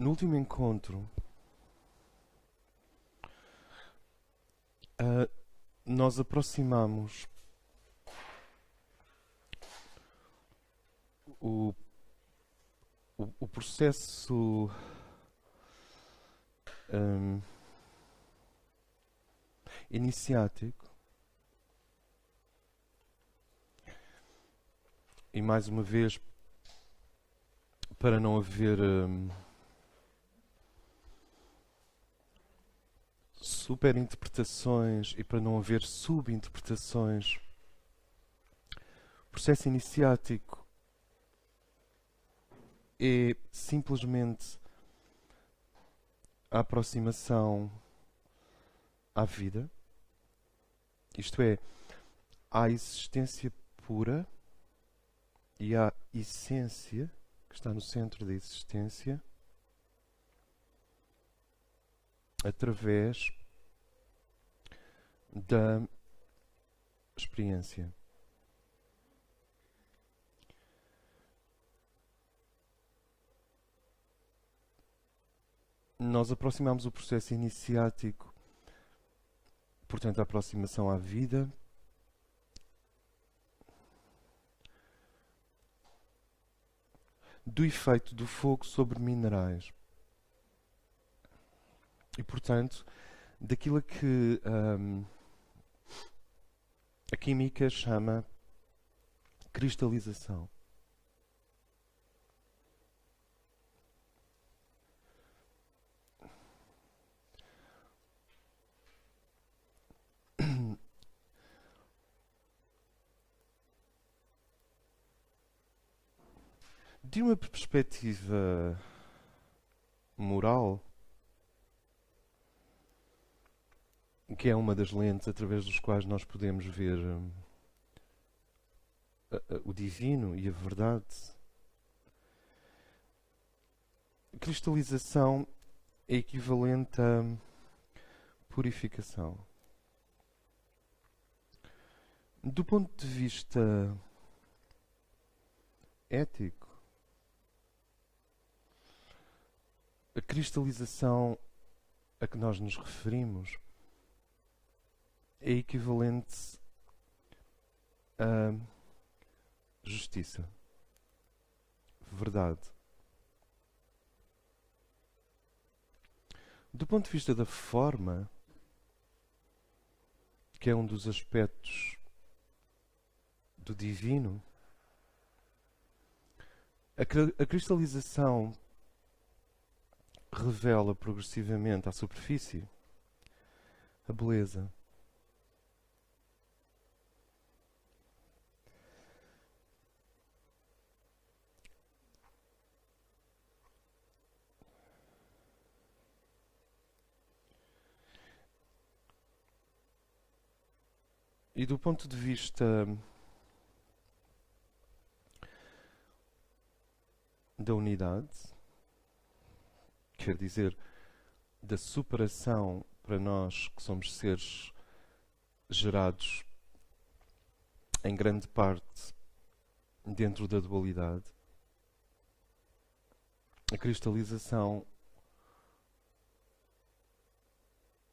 No último encontro, nós aproximamos o, o processo iniciático e, mais uma vez, para não haver superinterpretações e para não haver subinterpretações, o processo iniciático é simplesmente a aproximação à vida, isto é, à existência pura e à essência que está no centro da existência, através da experiência. Nós aproximamos o processo iniciático, portanto, a aproximação à vida, do efeito do fogo sobre minerais. E, portanto, daquilo que a química chama cristalização. De uma perspectiva moral, que é uma das lentes através dos quais nós podemos ver o divino e a verdade, a cristalização é equivalente a purificação. Do ponto de vista ético, a cristalização a que nós nos referimos é equivalente a justiça, verdade. Do ponto de vista da forma, que é um dos aspectos do divino, a cristalização revela progressivamente à superfície a beleza. E do ponto de vista da unidade, quer dizer, da superação para nós que somos seres gerados em grande parte dentro da dualidade, a cristalização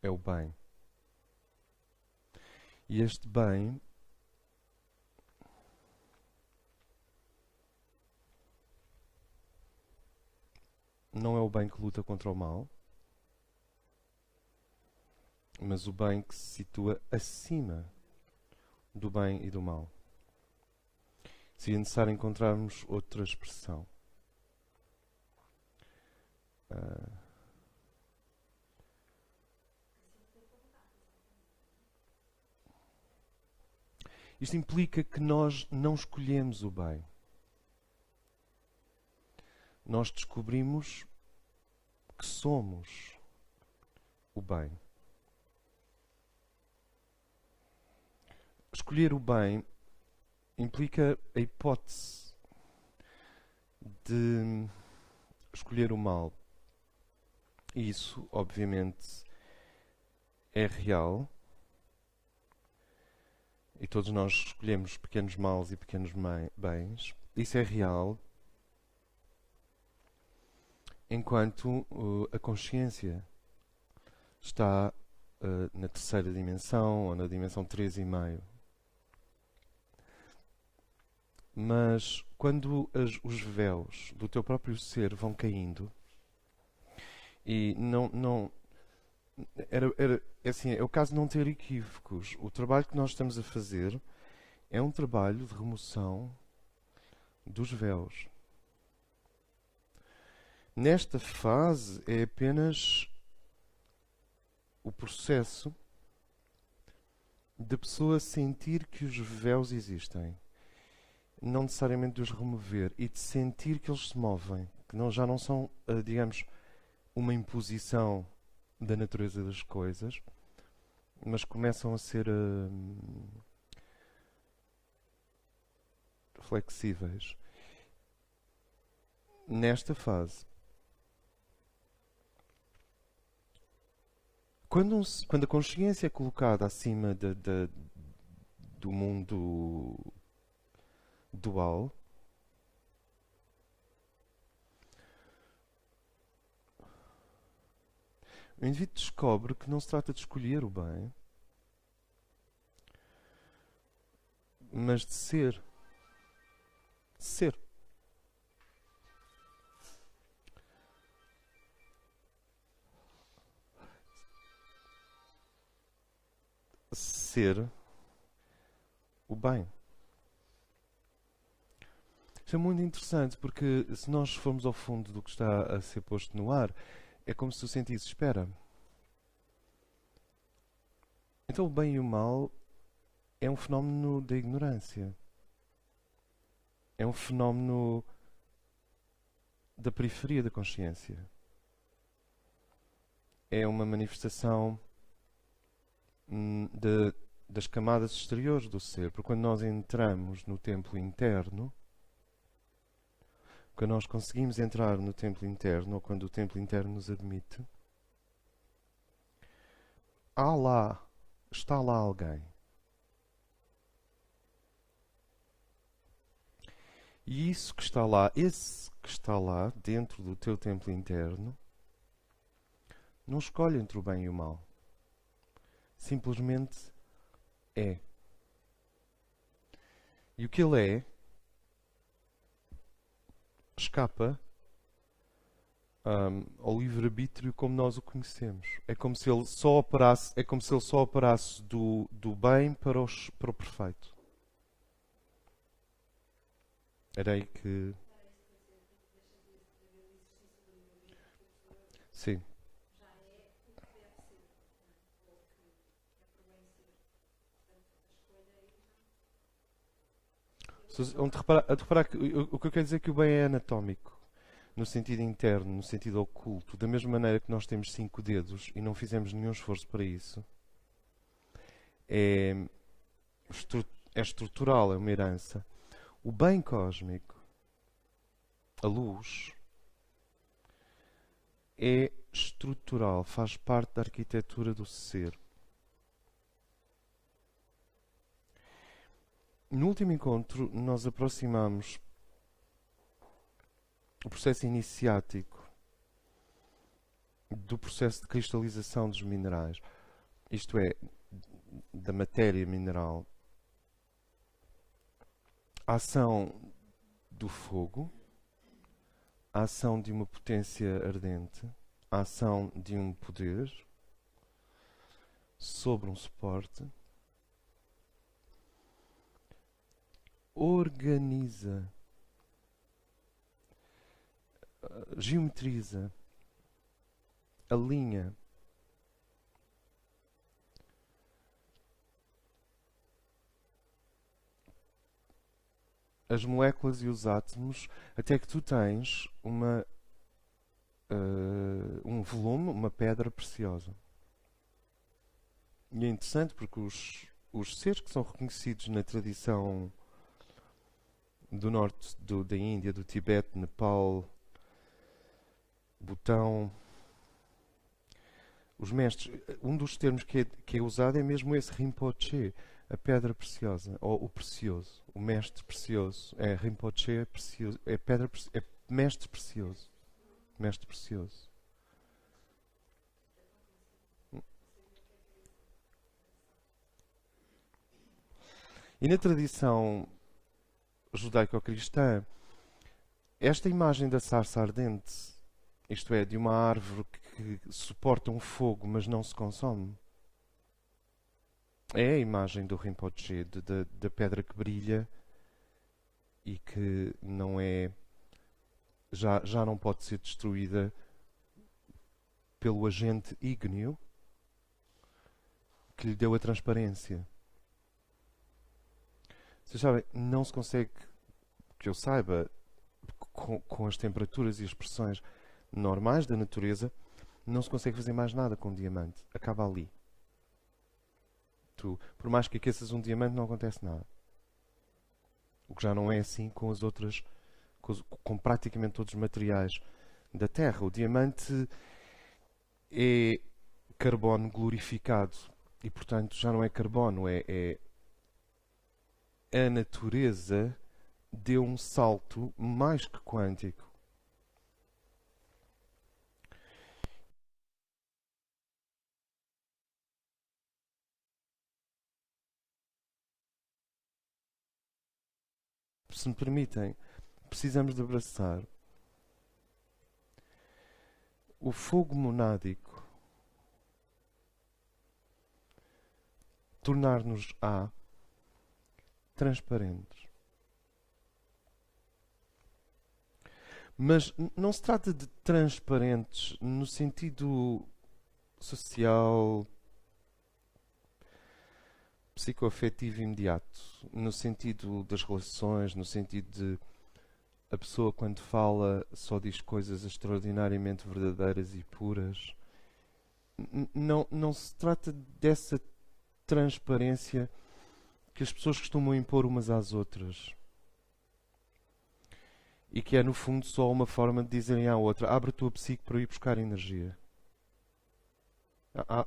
é o bem. E este bem não é o bem que luta contra o mal, mas o bem que se situa acima do bem e do mal. Seria necessário encontrarmos outra expressão. Isto implica que nós não escolhemos o bem. Nós descobrimos que somos o bem. Escolher o bem implica a hipótese de escolher o mal. E isso, obviamente, é real. E todos nós escolhemos pequenos males e pequenos bens. Isso é real. enquanto a consciência está na terceira dimensão ou na dimensão 3,5. Mas quando os véus do teu próprio ser vão caindo, e é assim, é o caso de não ter equívocos. O trabalho que nós estamos a fazer é um trabalho de remoção dos véus. Nesta fase é apenas o processo da pessoa sentir que os véus existem, não necessariamente de os remover, e de sentir que eles se movem, que já não são, digamos, uma imposição da natureza das coisas, mas começam a ser flexíveis. Nesta fase, quando a consciência é colocada acima do mundo dual, o indivíduo descobre que não se trata de escolher o bem, mas de ser. Ser. Ser o bem. Isto é muito interessante porque se nós formos ao fundo do que está a ser posto no ar, é como se tu sentisses, espera. Então o bem e o mal é um fenómeno da ignorância. É um fenómeno da periferia da consciência. É uma manifestação das camadas exteriores do ser. Porque quando nós entramos no templo interno, quando nós conseguimos entrar no templo interno, ou quando o templo interno nos admite, está lá alguém. E isso que está lá, esse que está lá, dentro do teu templo interno, não escolhe entre o bem e o mal. Simplesmente é. E o que ele é, escapa ao livre-arbítrio como nós o conhecemos. É como se ele só operasse do bem para o perfeito. Era aí que... Sim. A reparar que o que eu quero dizer é que o bem é anatómico, no sentido interno, no sentido oculto. Da mesma maneira que nós temos 5 dedos e não fizemos nenhum esforço para isso, é estrutural, é uma herança. O bem cósmico, a luz, é estrutural, faz parte da arquitetura do ser. No último encontro, nós aproximamos o processo iniciático do processo de cristalização dos minerais, isto é, da matéria mineral. A ação do fogo, a ação de uma potência ardente, a ação de um poder sobre um suporte, organiza, geometriza, alinha as moléculas e os átomos até que tu tens um volume, uma pedra preciosa. E é interessante porque os seres que são reconhecidos na tradição do norte da Índia, do Tibete, Nepal, Butão, os mestres, um dos termos que é usado é mesmo esse Rinpoche, a pedra preciosa, ou o precioso, o mestre precioso. É Rinpoche, é precioso, é pedra, é mestre precioso. mestre precioso. E na tradição judaico-cristã, esta imagem da sarça ardente, isto é, de uma árvore que suporta um fogo, mas não se consome, é a imagem do Rinpoche, da pedra que brilha e que não é, já não pode ser destruída pelo agente ígneo que lhe deu a transparência. Vocês sabem, não se consegue, que eu saiba, com as temperaturas e as pressões normais da natureza, não se consegue fazer mais nada com um diamante. Acaba ali. Por mais que aqueças um diamante, não acontece nada. O que já não é assim com as outras, com praticamente todos os materiais da Terra. O diamante é carbono glorificado e, portanto, já não é carbono, é a natureza deu um salto mais que quântico. Se me permitem, precisamos de abraçar o fogo monádico, tornar-nos transparentes. Mas não se trata de transparentes no sentido social, psicoafetivo imediato, no sentido das relações, no sentido de a pessoa quando fala só diz coisas extraordinariamente verdadeiras e puras. Não se trata dessa transparência que as pessoas costumam impor umas às outras. E que é, no fundo, só uma forma de dizerem à outra: abre a tua psique para ir buscar energia.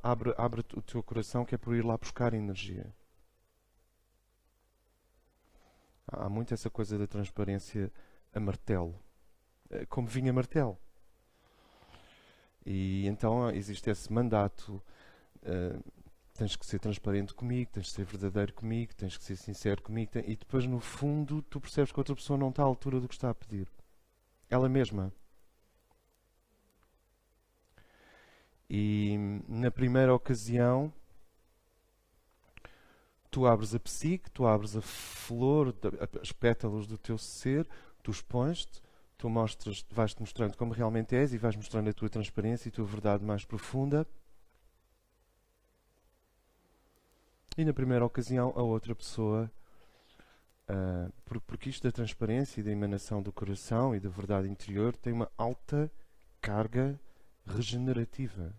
Abre o teu coração que é para ir lá buscar energia. Há muito essa coisa da transparência a martelo. Como vinho a martelo. E então existe esse mandato. Tens que ser transparente comigo, tens que ser verdadeiro comigo, tens que ser sincero comigo. E depois, no fundo, tu percebes que a outra pessoa não está à altura do que está a pedir. Ela mesma. E na primeira ocasião, tu abres a psique, tu abres a flor, as pétalas do teu ser, tu expões-te, tu mostras, vais-te mostrando como realmente és e vais mostrando a tua transparência e a tua verdade mais profunda. E na primeira ocasião, a outra pessoa, porque isto da transparência e da emanação do coração e da verdade interior tem uma alta carga regenerativa.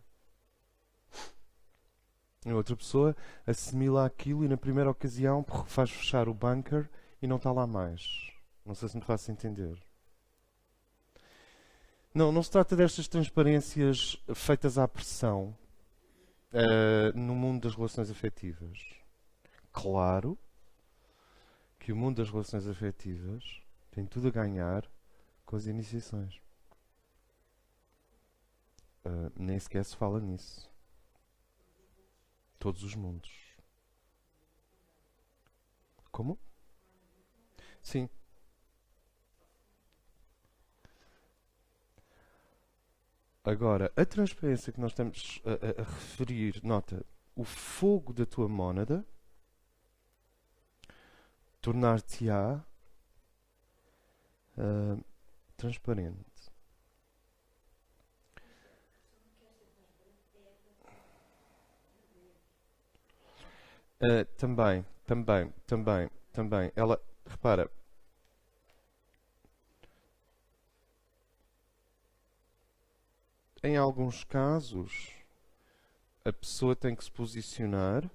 A outra pessoa assimila aquilo e na primeira ocasião faz fechar o bunker e não está lá mais. Não sei se me faço entender. Não se trata destas transparências feitas à pressão no mundo das relações afetivas. Claro que o mundo das relações afetivas tem tudo a ganhar com as iniciações. Nem sequer se fala nisso. Todos os mundos. Como? Sim. Agora, a transparência que nós estamos a referir, nota, o fogo da tua mónada tornar-te-á transparente. Também. Ela, repara, em alguns casos, a pessoa tem que se posicionar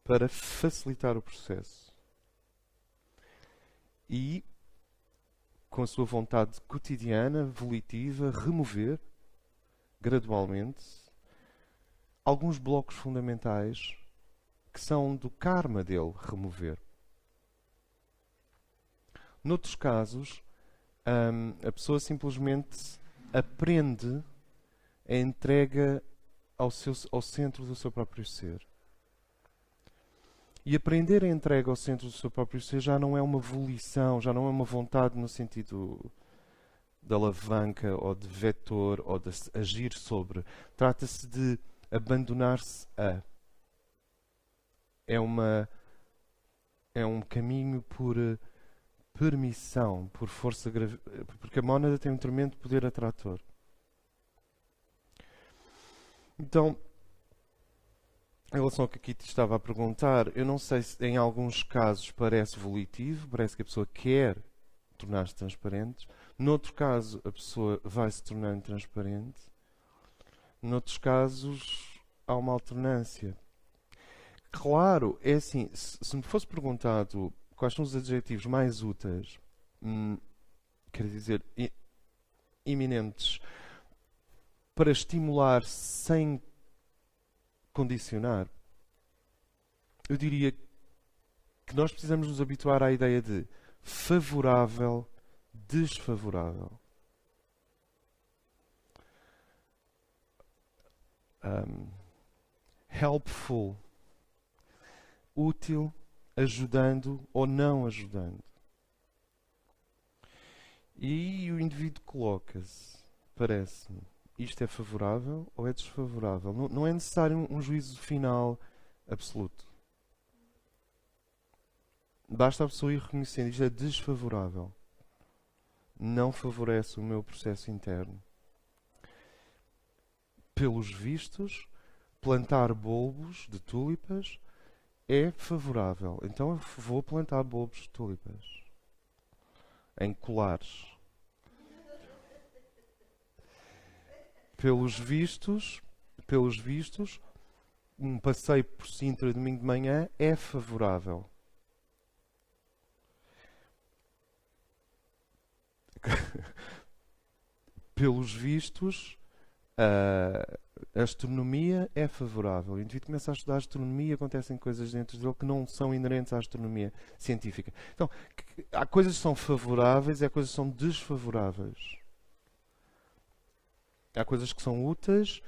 para facilitar o processo. E, com a sua vontade cotidiana, volitiva, remover, gradualmente, alguns blocos fundamentais que são do karma dele remover. Noutros casos, a pessoa simplesmente aprende a entrega ao centro do seu próprio ser. E aprender a entrega ao centro do seu próprio ser já não é uma volição, já não é uma vontade no sentido de alavanca ou de vetor ou de agir sobre. Trata-se de abandonar-se a. É um caminho por permissão, por força porque a mónada tem um tremendo poder atrator. Então, em relação ao que a Kitty estava a perguntar, eu não sei se em alguns casos parece volitivo, parece que a pessoa quer tornar-se transparente. Noutro caso, a pessoa vai se tornando transparente. Noutros casos, há uma alternância. Claro, é assim, se me fosse perguntado quais são os adjetivos mais úteis, quer dizer, iminentes, para estimular sem condicionar, eu diria que nós precisamos nos habituar à ideia de favorável, desfavorável. Helpful, útil, ajudando ou não ajudando. E o indivíduo coloca-se, parece-me, isto é favorável ou é desfavorável? Não é necessário um juízo final absoluto. Basta a pessoa ir reconhecendo, isto é desfavorável. Não favorece o meu processo interno. Pelos vistos, plantar bulbos de tulipas é favorável. Então eu vou plantar bulbos de tulipas. Em colares. Pelos vistos, um passeio por Sintra domingo de manhã é favorável. Pelos vistos, a astronomia é favorável. O indivíduo começa a estudar astronomia e acontecem coisas dentro dele que não são inerentes à astronomia científica. Então, há coisas que são favoráveis e há coisas que são desfavoráveis. Há coisas que são úteis,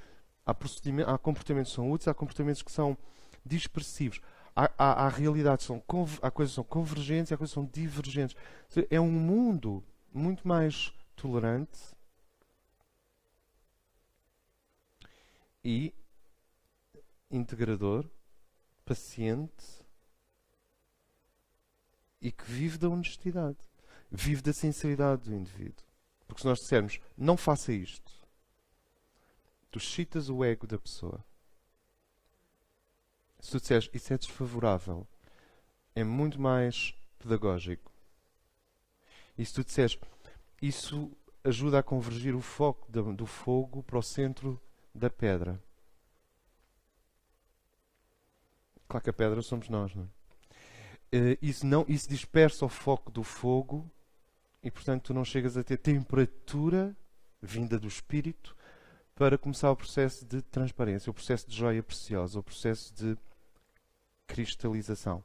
há comportamentos que são úteis, há comportamentos que são dispersivos. Há realidades, há coisas que são convergentes e há coisas que são divergentes. É um mundo muito mais tolerante e integrador, paciente e que vive da honestidade, vive da sinceridade do indivíduo. Porque se nós dissermos, não faça isto, tu excitas o ego da pessoa. Se tu disseres, isso é desfavorável, é muito mais pedagógico. E se tu disseres, isso ajuda a convergir o foco do fogo para o centro da pedra. Claro que a pedra somos nós, não é? Isso dispersa o foco do fogo e, portanto, tu não chegas a ter temperatura vinda do espírito para começar o processo de transparência, o processo de joia preciosa, o processo de cristalização.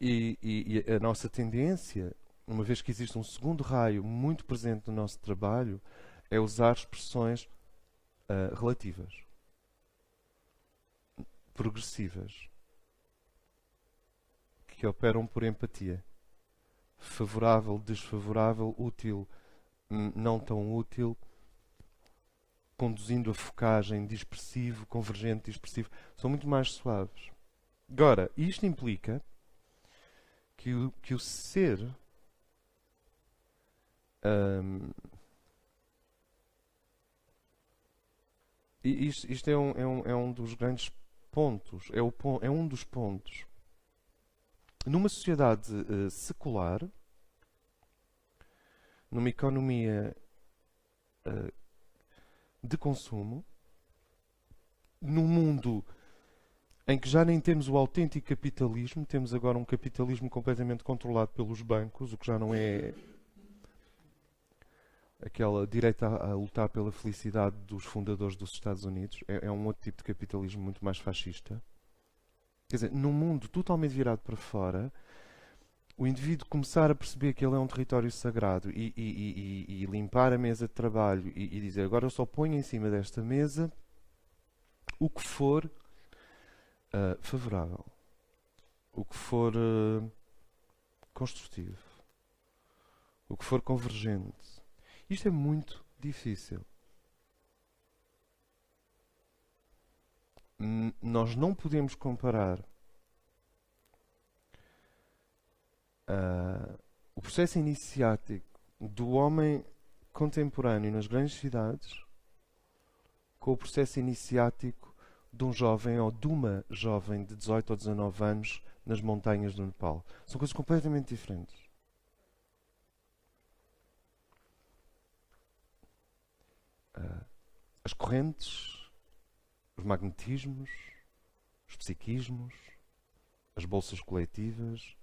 E a nossa tendência, uma vez que existe um segundo raio muito presente no nosso trabalho, é usar expressões relativas, progressivas, que operam por empatia. Favorável, desfavorável, útil, não tão útil, conduzindo a focagem, dispersivo, convergente, dispersivo, são muito mais suaves. Agora, isto implica que o ser isto é um dos grandes pontos, é um dos pontos. Numa sociedade secular, numa economia de consumo, num mundo em que já nem temos o autêntico capitalismo, temos agora um capitalismo completamente controlado pelos bancos, o que já não é aquela direita a lutar pela felicidade dos fundadores dos Estados Unidos. É um outro tipo de capitalismo muito mais fascista. Quer dizer, num mundo totalmente virado para fora, o indivíduo começar a perceber que ele é um território sagrado e limpar a mesa de trabalho e dizer agora eu só ponho em cima desta mesa o que for favorável, o que for construtivo, o que for convergente. Isto é muito difícil. Nós não podemos comparar o processo iniciático do homem contemporâneo nas grandes cidades com o processo iniciático de um jovem ou de uma jovem de 18 ou 19 anos nas montanhas do Nepal. São coisas completamente diferentes. As correntes, os magnetismos, os psiquismos, as bolsas coletivas,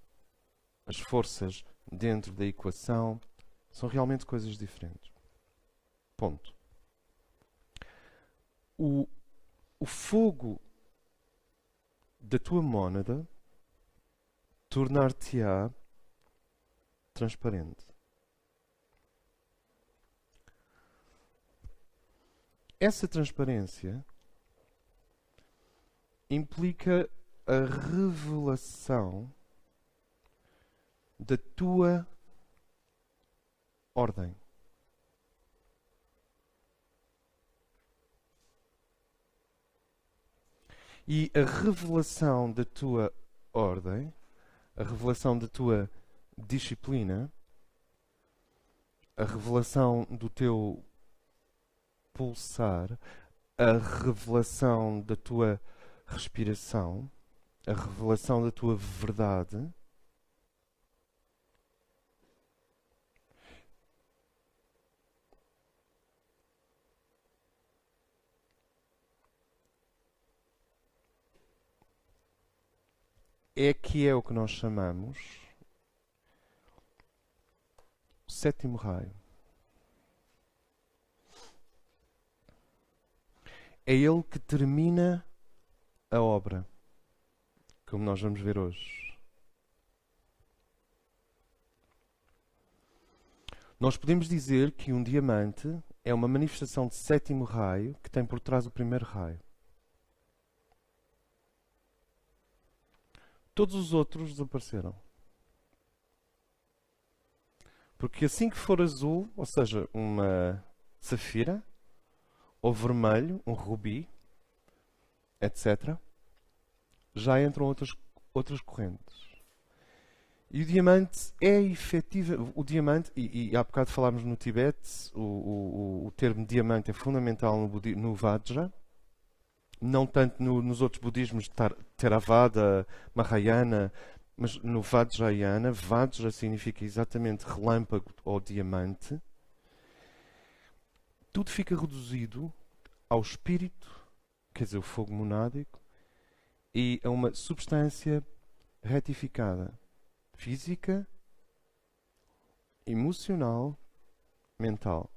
as forças dentro da equação, são realmente coisas diferentes. Ponto. O fogo da tua mónada tornar-te-á transparente. Essa transparência implica a revelação da tua ordem. E a revelação da tua ordem, a revelação da tua disciplina, a revelação do teu pulsar, a revelação da tua respiração, a revelação da tua verdade, é que é o que nós chamamos o sétimo raio. É ele que termina a obra, como nós vamos ver hoje. Nós podemos dizer que um diamante é uma manifestação de sétimo raio que tem por trás o primeiro raio. Todos os outros desapareceram. Porque assim que for azul, ou seja, uma safira, ou vermelho, um rubi, etc., já entram outras correntes. E o diamante é efetivo. O diamante, e há bocado falámos no Tibete, o termo diamante é fundamental no Vajra, não tanto nos outros budismos de Theravada, Mahayana, mas no Vajrayana. Vajra significa exatamente relâmpago ou diamante. Tudo fica reduzido ao espírito, quer dizer, o fogo monádico, e a uma substância retificada, física, emocional, mental.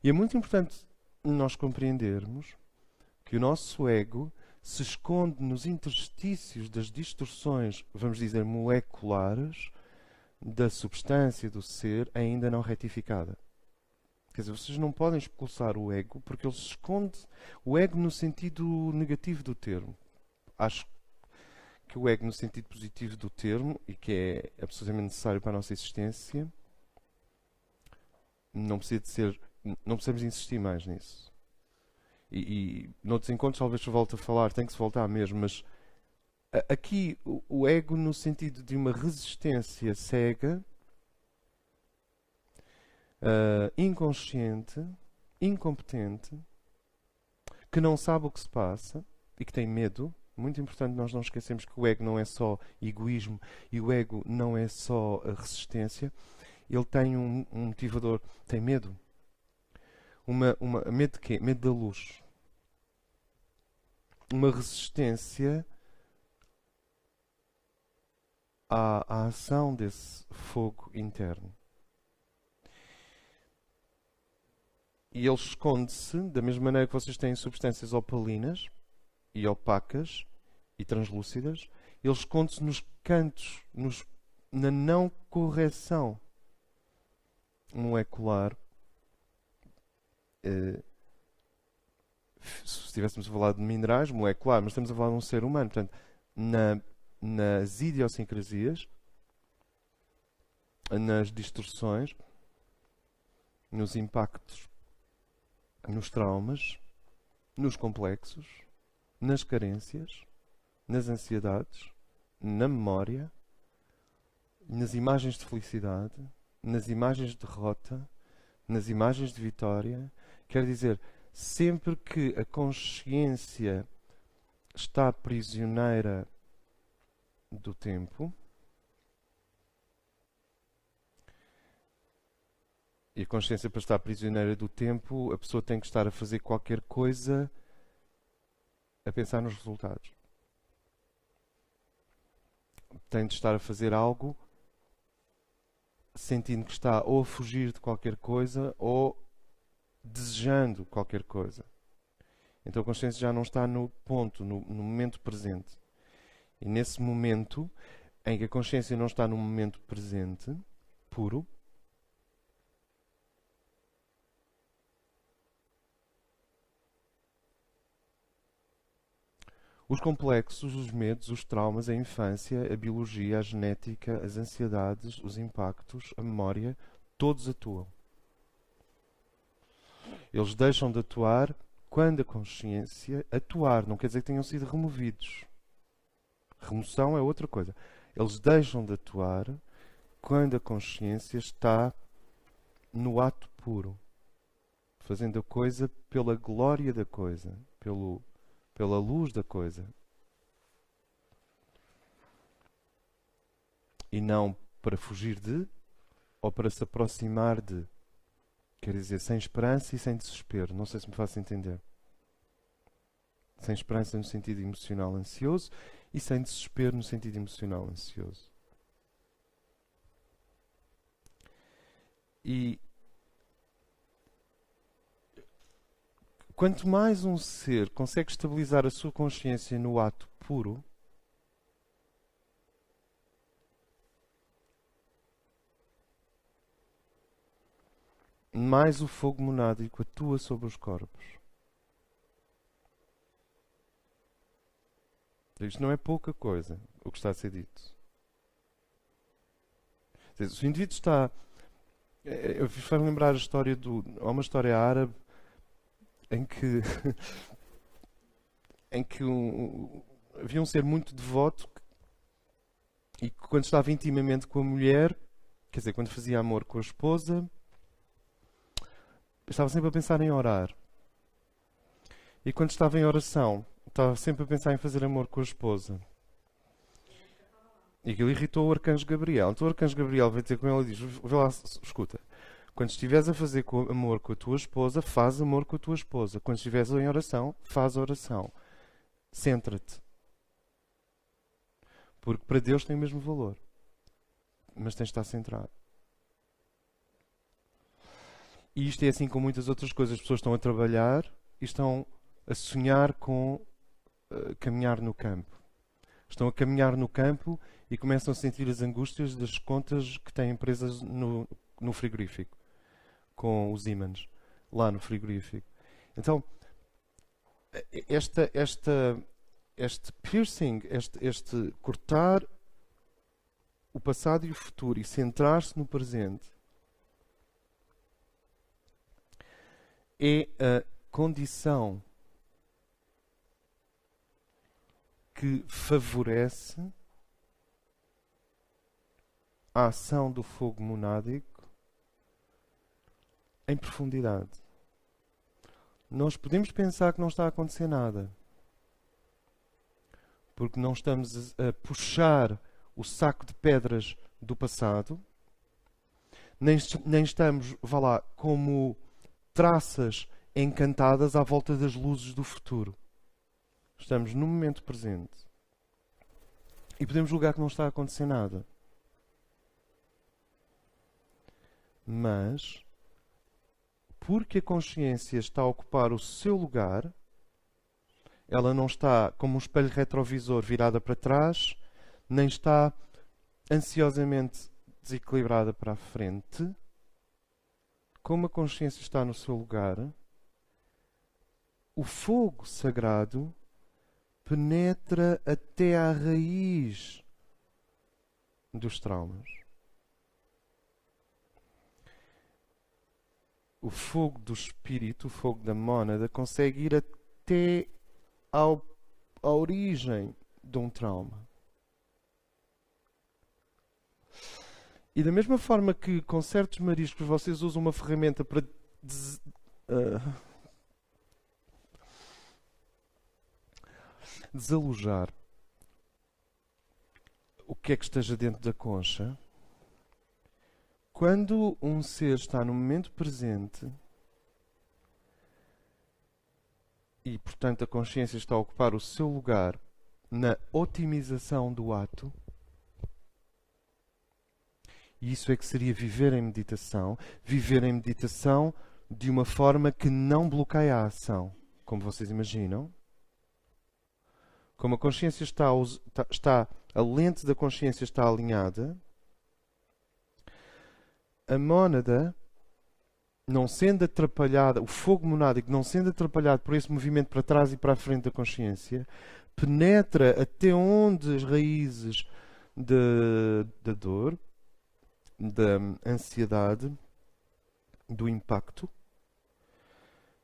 E é muito importante nós compreendermos que o nosso ego se esconde nos interstícios das distorções, vamos dizer, moleculares da substância do ser ainda não retificada. Quer dizer, vocês não podem expulsar o ego porque ele se esconde, o ego no sentido negativo do termo. Acho que o ego no sentido positivo do termo, e que é absolutamente necessário para a nossa existência, não precisamos insistir mais nisso. E noutros encontros talvez se volte a falar, tem que se voltar mesmo, mas aqui o ego no sentido de uma resistência cega, inconsciente, incompetente, que não sabe o que se passa e que tem medo. Muito importante nós não esquecemos que o ego não é só egoísmo e o ego não é só a resistência. Ele tem um motivador, tem medo. Medo de quê? Medo da luz. Uma resistência à ação desse fogo interno. E ele esconde-se, da mesma maneira que vocês têm substâncias opalinas e opacas e translúcidas, ele esconde-se nos cantos, na não correção molecular. Se estivéssemos a falar de minerais, molecular, mas estamos a falar de um ser humano. Portanto, nas idiosincrasias, nas distorções, nos impactos, nos traumas, nos complexos, nas carências, nas ansiedades, na memória, nas imagens de felicidade, nas imagens de derrota, nas imagens de vitória. Quer dizer, sempre que a consciência está prisioneira do tempo, e a consciência, para estar prisioneira do tempo, a pessoa tem que estar a fazer qualquer coisa a pensar nos resultados. Tem de estar a fazer algo sentindo que está ou a fugir de qualquer coisa ou desejando qualquer coisa. Então a consciência já não está no ponto, no momento presente. E nesse momento em que a consciência não está no momento presente, puro, os complexos, os medos, os traumas, a infância, a biologia, a genética, as ansiedades, os impactos, a memória, todos atuam. Eles deixam de atuar quando a consciência atuar. Não quer dizer que tenham sido removidos. Remoção é outra coisa. Eles deixam de atuar quando a consciência está no ato puro, fazendo a coisa pela glória da coisa, pela luz da coisa. E não para fugir de ou para se aproximar de. Quer dizer, sem esperança e sem desespero. Não sei se me faço entender. Sem esperança no sentido emocional ansioso e sem desespero no sentido emocional ansioso. E quanto mais um ser consegue estabilizar a sua consciência no ato puro, mais o fogo monádico atua sobre os corpos. Isto não é pouca coisa, o que está a ser dito. Se o indivíduo está... Eu fiz-me lembrar a história há uma história árabe em que havia um ser muito devoto e que quando estava intimamente com a mulher, quer dizer, quando fazia amor com a esposa, estava sempre a pensar em orar. E quando estava em oração, estava sempre a pensar em fazer amor com a esposa. E aquilo irritou o arcanjo Gabriel. Então o arcanjo Gabriel veio ter com ele e diz: vê lá, escuta, quando estiveres a fazer amor com a tua esposa, faz amor com a tua esposa. Quando estiveres em oração, faz oração. Centra-te. Porque para Deus tem o mesmo valor. Mas tens de estar centrado. E isto é assim com muitas outras coisas. As pessoas estão a trabalhar e estão a sonhar com caminhar no campo. Estão a caminhar no campo e começam a sentir as angústias das contas que têm presas no frigorífico, com os ímãs, lá no frigorífico. Então, este piercing, este cortar o passado e o futuro e centrar-se no presente, é a condição que favorece a ação do fogo monádico em profundidade. Nós podemos pensar que não está a acontecer nada, porque não estamos a puxar o saco de pedras do passado, nem estamos, vá lá, como traças encantadas à volta das luzes do futuro. Estamos no momento presente. E podemos julgar que não está a acontecer nada. Mas, porque a consciência está a ocupar o seu lugar, ela não está como um espelho retrovisor virada para trás, nem está ansiosamente desequilibrada para a frente. Como a consciência está no seu lugar, o fogo sagrado penetra até à raiz dos traumas. O fogo do espírito, o fogo da mônada, consegue ir até à origem de um trauma. E da mesma forma que com certos mariscos vocês usam uma ferramenta para desalojar o que é que esteja dentro da concha, quando um ser está no momento presente e, portanto, a consciência está a ocupar o seu lugar na otimização do ato, e isso é que seria viver em meditação de uma forma que não bloqueia a ação, como vocês imaginam. Como a consciência a lente da consciência está alinhada, a mônada, não sendo atrapalhada, o fogo monádico não sendo atrapalhado por esse movimento para trás e para a frente da consciência, penetra até onde as raízes da dor, da ansiedade, do impacto,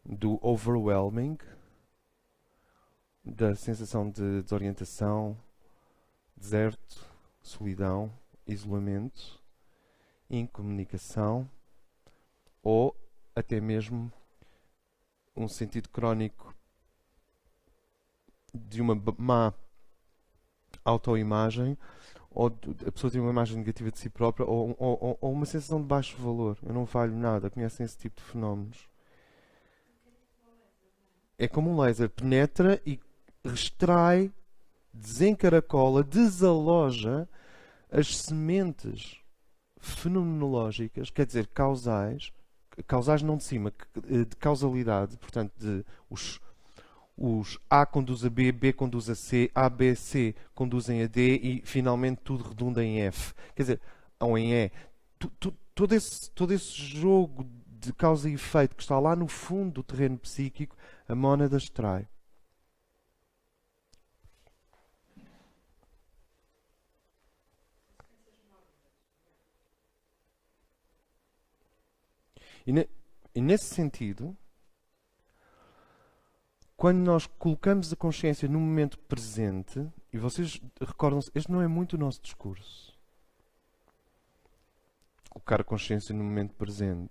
do overwhelming, da sensação de desorientação, deserto, solidão, isolamento, incomunicação ou até mesmo um sentido crónico de uma má autoimagem, ou a pessoa tem uma imagem negativa de si própria, ou uma sensação de baixo valor. Eu não valho nada. Conhecem esse tipo de fenómenos? É como um laser. Penetra e extrai, desencaracola, desaloja as sementes fenomenológicas, quer dizer, causais não de cima, de causalidade, portanto, de os A conduz a B, B conduz a C, A, B, C conduzem a D e finalmente tudo redunda em F. Quer dizer, ou em E. Todo esse jogo de causa e efeito que está lá no fundo do terreno psíquico, a mônada extrai. E nesse sentido, quando nós colocamos a consciência no momento presente, e vocês recordam-se, este não é muito o nosso discurso. Colocar a consciência no momento presente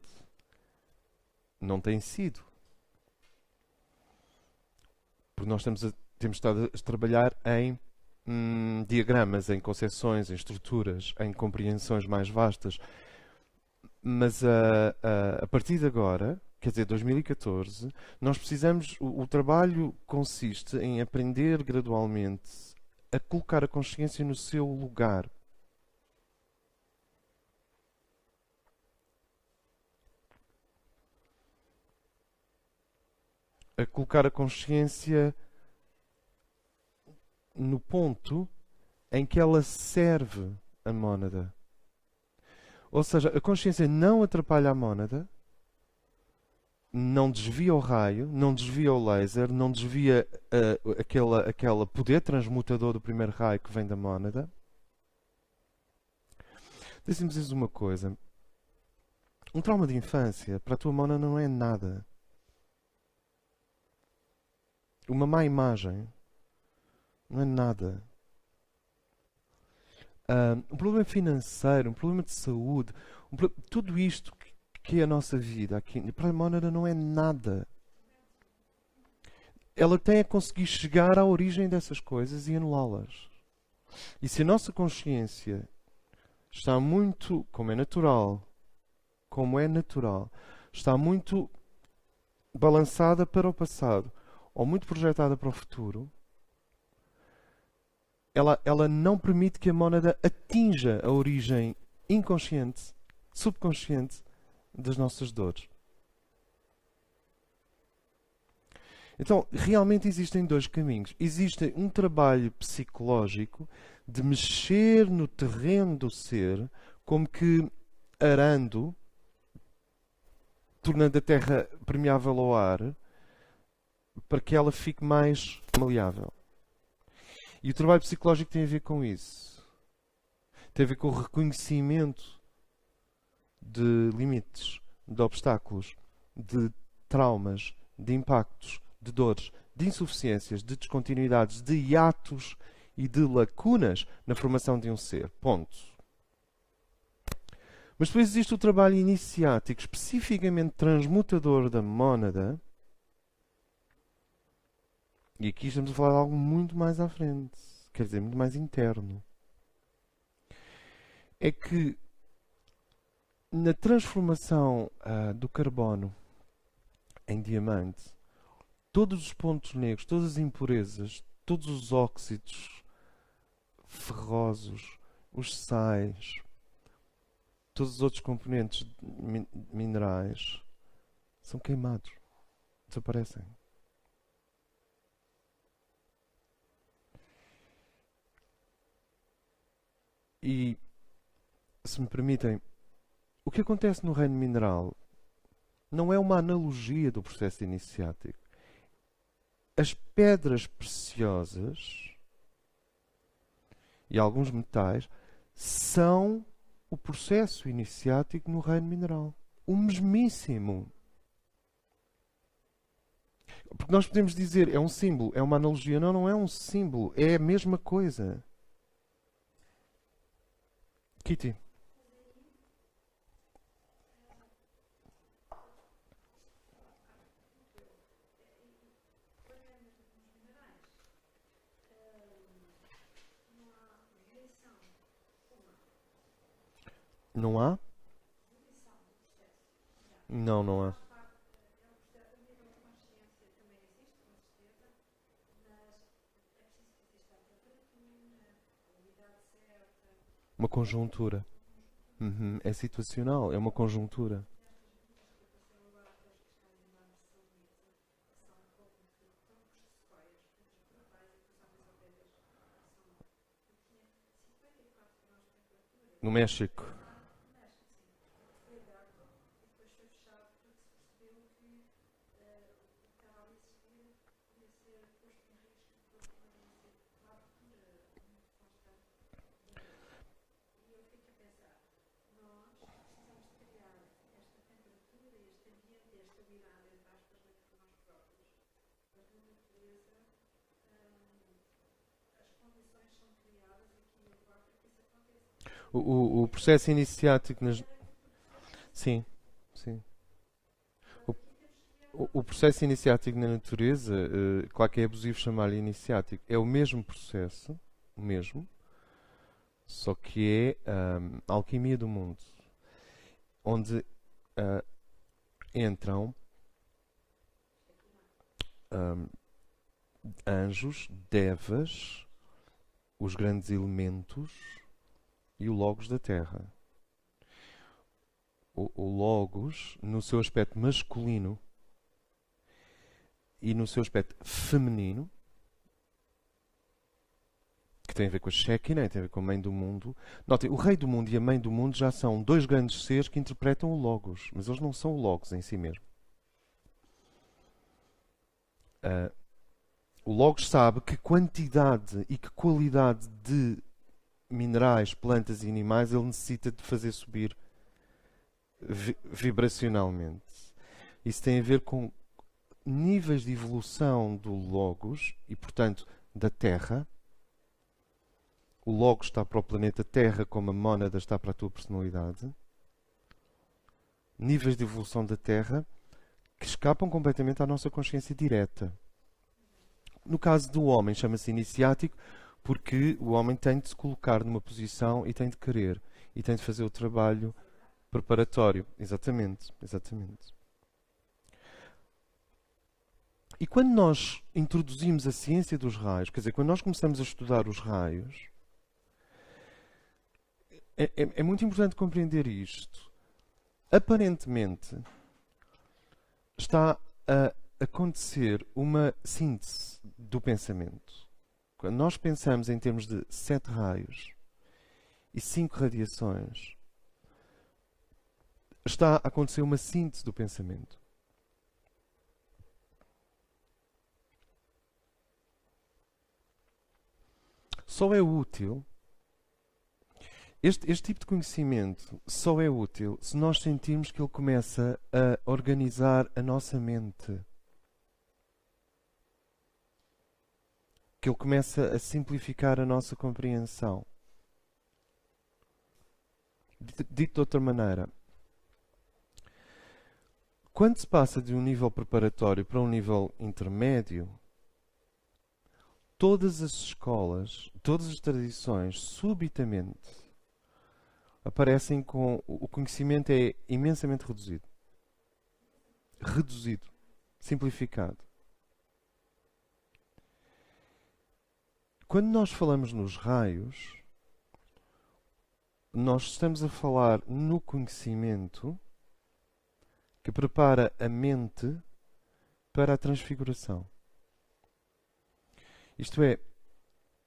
não tem sido. Porque nós temos estado a trabalhar em diagramas, em concepções, em estruturas, em compreensões mais vastas. Mas a partir de agora, quer dizer, 2014, nós precisamos, o trabalho consiste em aprender gradualmente a colocar a consciência no seu lugar. A colocar a consciência no ponto em que ela serve a mônada. Ou seja, a consciência não atrapalha a mônada, não desvia o raio, não desvia o laser, não desvia aquele poder transmutador do primeiro raio que vem da mônada. Deixem-me dizer uma coisa. Um trauma de infância, para a tua mônada não é nada. Uma má imagem não é nada. Um problema financeiro, um problema de saúde, tudo isto que é a nossa vida aqui, para a mônada não é nada. Ela tem a conseguir chegar à origem dessas coisas e anulá-las. E se a nossa consciência está muito, como é natural, está muito balançada para o passado ou muito projetada para o futuro, ela não permite que a mônada atinja a origem inconsciente, subconsciente das nossas dores. Então, realmente existem dois caminhos. Existe um trabalho psicológico de mexer no terreno do ser, como que arando, tornando a terra permeável ao ar, para que ela fique mais maleável. E o trabalho psicológico tem a ver com isso. Tem a ver com o reconhecimento de limites, de obstáculos, de traumas, de impactos, de dores, de insuficiências, de descontinuidades, de hiatos e de lacunas na formação de um ser. Ponto. Mas depois existe o trabalho iniciático, especificamente transmutador da mónada. E aqui estamos a falar de algo muito mais à frente. Quer dizer, muito mais interno. É que na transformação do carbono em diamante, todos os pontos negros, todas as impurezas, todos os óxidos ferrosos, os sais, todos os outros componentes minerais são queimados, desaparecem. E, se me permitem, o que acontece no reino mineral não é uma analogia do processo iniciático. As pedras preciosas e alguns metais são o processo iniciático no reino mineral. O mesmíssimo. Porque nós podemos dizer, é um símbolo, é uma analogia. Não, não é um símbolo, é a mesma coisa. Kitty. Não há? Não, não há. Uma conjuntura. Uhum. É situacional, é uma conjuntura. No México. O processo iniciático nas... Sim, sim. O, o processo iniciático na natureza, claro que é abusivo chamar-lhe iniciático, é o mesmo processo, o mesmo, só que é a alquimia do mundo, onde entram anjos, devas, os grandes elementos e o Logos da Terra. O Logos, no seu aspecto masculino e no seu aspecto feminino, que tem a ver com a Shekinah, tem a ver com a Mãe do Mundo. Notem, o Rei do Mundo e a Mãe do Mundo já são dois grandes seres que interpretam o Logos, mas eles não são o Logos em si mesmo. O Logos sabe que quantidade e que qualidade de minerais, plantas e animais ele necessita de fazer subir vibracionalmente. Isso tem a ver com níveis de evolução do Logos e, portanto, da Terra. O Logos está para o planeta Terra como a mónada está para a tua personalidade. Níveis de evolução da Terra que escapam completamente à nossa consciência direta. No caso do homem, chama-se iniciático porque o homem tem de se colocar numa posição e tem de querer e tem de fazer o trabalho preparatório. Exatamente, exatamente. E quando nós introduzimos a ciência dos raios, quer dizer, quando nós começamos a estudar os raios, é muito importante compreender isto. Aparentemente, está acontecer uma síntese do pensamento. Quando nós pensamos em termos de 7 raios e 5 radiações, está a acontecer uma síntese do pensamento. Só é útil, este tipo de conhecimento só é útil se nós sentirmos que ele começa a organizar a nossa mente. Que ele começa a simplificar a nossa compreensão. Dito de outra maneira, quando se passa de um nível preparatório para um nível intermédio, todas as escolas, todas as tradições, subitamente, aparecem com... O conhecimento é imensamente reduzido. Reduzido. Simplificado. Quando nós falamos nos raios, nós estamos a falar no conhecimento que prepara a mente para a transfiguração. Isto é,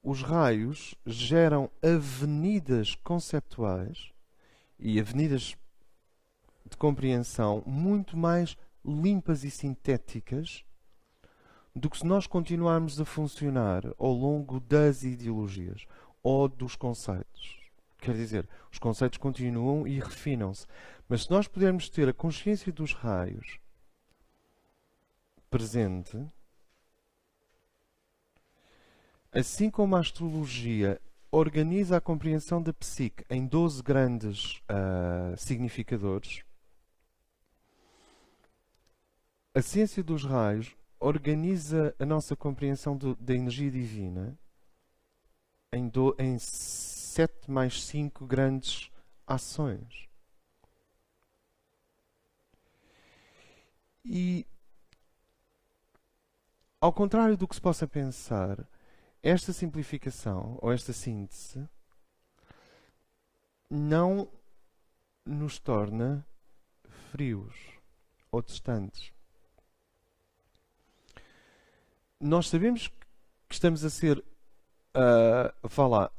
os raios geram avenidas conceptuais e avenidas de compreensão muito mais limpas e sintéticas do que se nós continuarmos a funcionar ao longo das ideologias ou dos conceitos. Quer dizer, os conceitos continuam e refinam-se. Mas se nós pudermos ter a consciência dos raios presente, assim como a astrologia organiza a compreensão da psique em 12 grandes significadores, a ciência dos raios organiza a nossa compreensão da energia divina em 7 mais 5 grandes ações. E, ao contrário do que se possa pensar, esta simplificação ou esta síntese não nos torna frios ou distantes. Nós sabemos que estamos a ser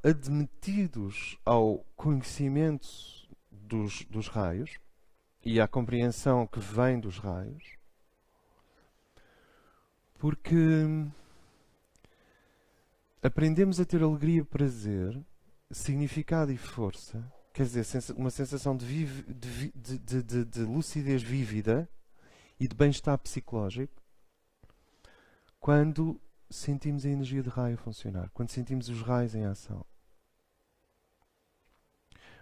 admitidos ao conhecimento dos raios e à compreensão que vem dos raios, porque aprendemos a ter alegria, prazer, significado e força, quer dizer, uma sensação de lucidez vívida e de bem-estar psicológico, quando sentimos a energia de raio funcionar, quando sentimos os raios em ação.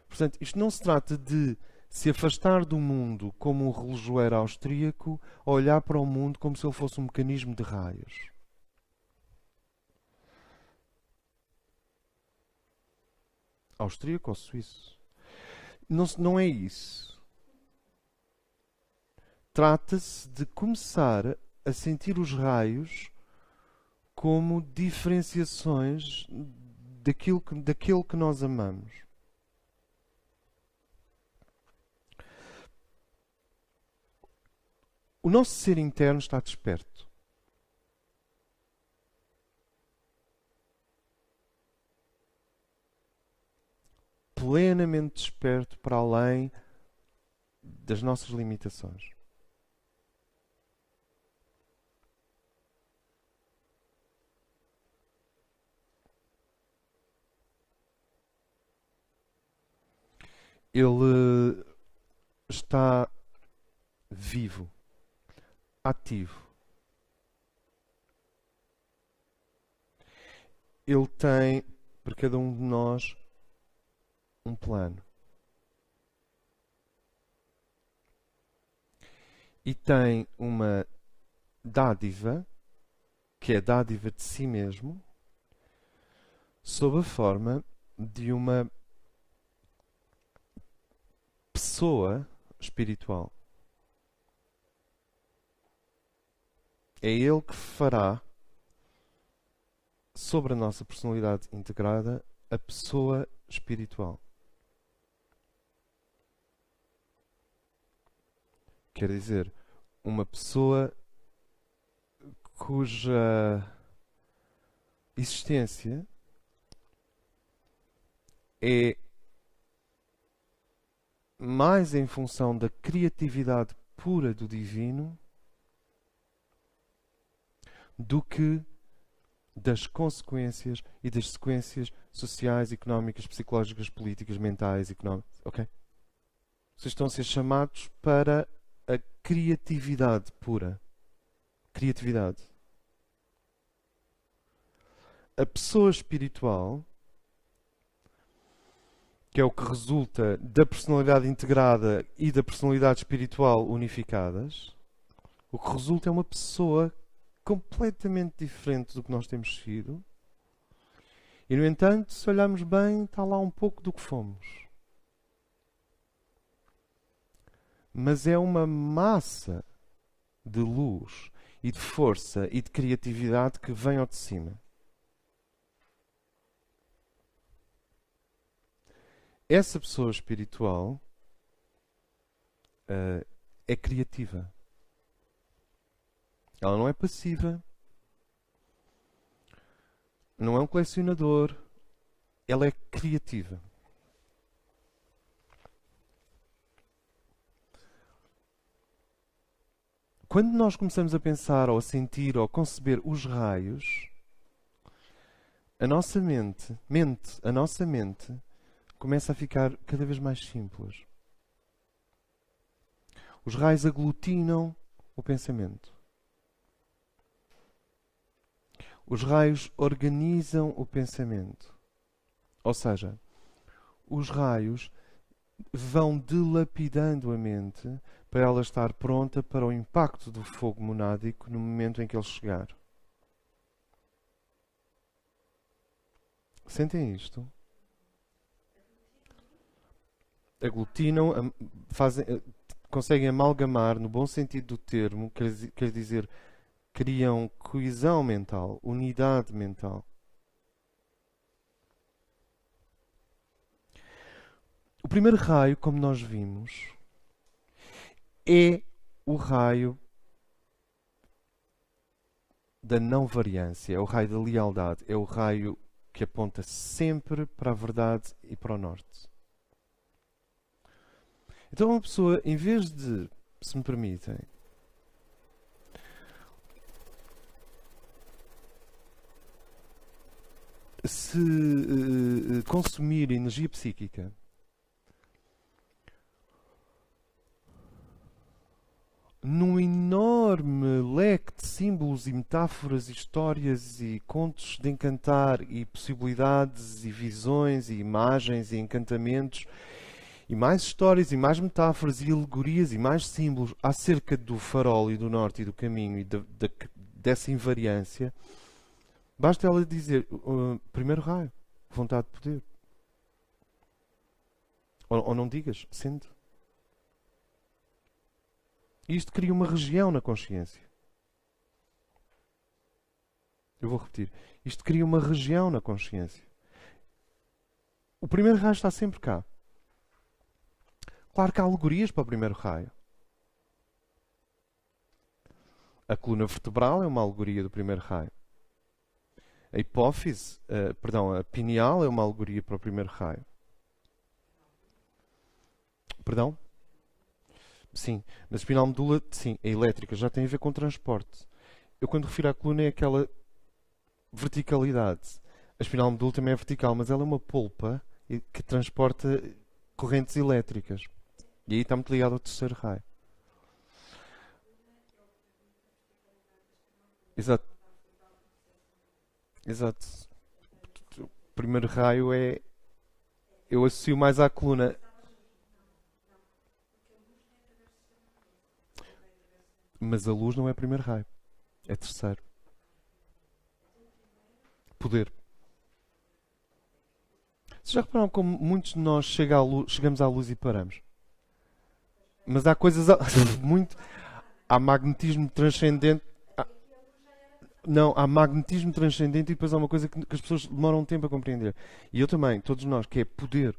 Portanto, isto não se trata de se afastar do mundo como um relojoeiro austríaco ou olhar para o mundo como se ele fosse um mecanismo de raios. Austríaco ou suíço? Não é isso. Trata-se de começar a sentir os raios como diferenciações daquilo que nós amamos. O nosso ser interno está desperto. Plenamente desperto para além das nossas limitações. Ele está vivo, ativo. Ele tem, para cada um de nós, um plano. E tem uma dádiva, que é a dádiva de si mesmo, sob a forma de uma pessoa espiritual. É Ele que fará, sobre a nossa personalidade integrada, a pessoa espiritual. Quer dizer, uma pessoa cuja existência é mais em função da criatividade pura do divino do que das consequências e das sequências sociais, económicas, psicológicas, políticas, mentais, económicas. Ok? Vocês estão a ser chamados para a criatividade pura. Criatividade. A pessoa espiritual, que é o que resulta da personalidade integrada e da personalidade espiritual unificadas, o que resulta é uma pessoa completamente diferente do que nós temos sido. E, no entanto, se olharmos bem, está lá um pouco do que fomos. Mas é uma massa de luz e de força e de criatividade que vem ao de cima. Essa pessoa espiritual é criativa. Ela não é passiva, não é um colecionador, ela é criativa. Quando nós começamos a pensar, ou a sentir, ou a conceber os raios, a nossa mente, começa a ficar cada vez mais simples. Os raios aglutinam o pensamento. Os raios organizam o pensamento. Ou seja, os raios vão dilapidando a mente para ela estar pronta para o impacto do fogo monádico no momento em que ele chegar. Sentem isto? Aglutinam, conseguem amalgamar, no bom sentido do termo, quer dizer, criam coesão mental, unidade mental. O primeiro raio, como nós vimos, é o raio da não variância, é o raio da lealdade, é o raio que aponta sempre para a verdade e para o norte. Então uma pessoa, em vez de, se me permitem, se consumir energia psíquica num enorme leque de símbolos e metáforas, e histórias e contos de encantar e possibilidades e visões e imagens e encantamentos e mais histórias e mais metáforas e alegorias e mais símbolos acerca do farol e do norte e do caminho e dessa invariância, basta ela dizer primeiro raio, vontade de poder. Ou não digas, sente. Isto cria uma região na consciência. Eu vou repetir. Isto cria uma região na consciência. O primeiro raio está sempre cá. Claro que há alegorias para o primeiro raio. A coluna vertebral é uma alegoria do primeiro raio. A hipófise, a pineal é uma alegoria para o primeiro raio. Perdão? Sim, mas a espinal medula, sim, é elétrica, já tem a ver com transporte. Eu quando refiro à coluna é aquela verticalidade. A espinal medula também é vertical, mas ela é uma polpa que transporta correntes elétricas. E aí está muito ligado ao terceiro raio. Exato. Exato. O primeiro raio é... Eu associo mais à coluna. Mas a luz não é primeiro raio. É terceiro. Poder. Vocês já repararam como muitos de nós chegamos à luz e paramos? Mas há coisas muito... Há magnetismo transcendente. Não, há magnetismo transcendente e depois há uma coisa que as pessoas demoram um tempo a compreender. E eu também, todos nós, que é poder.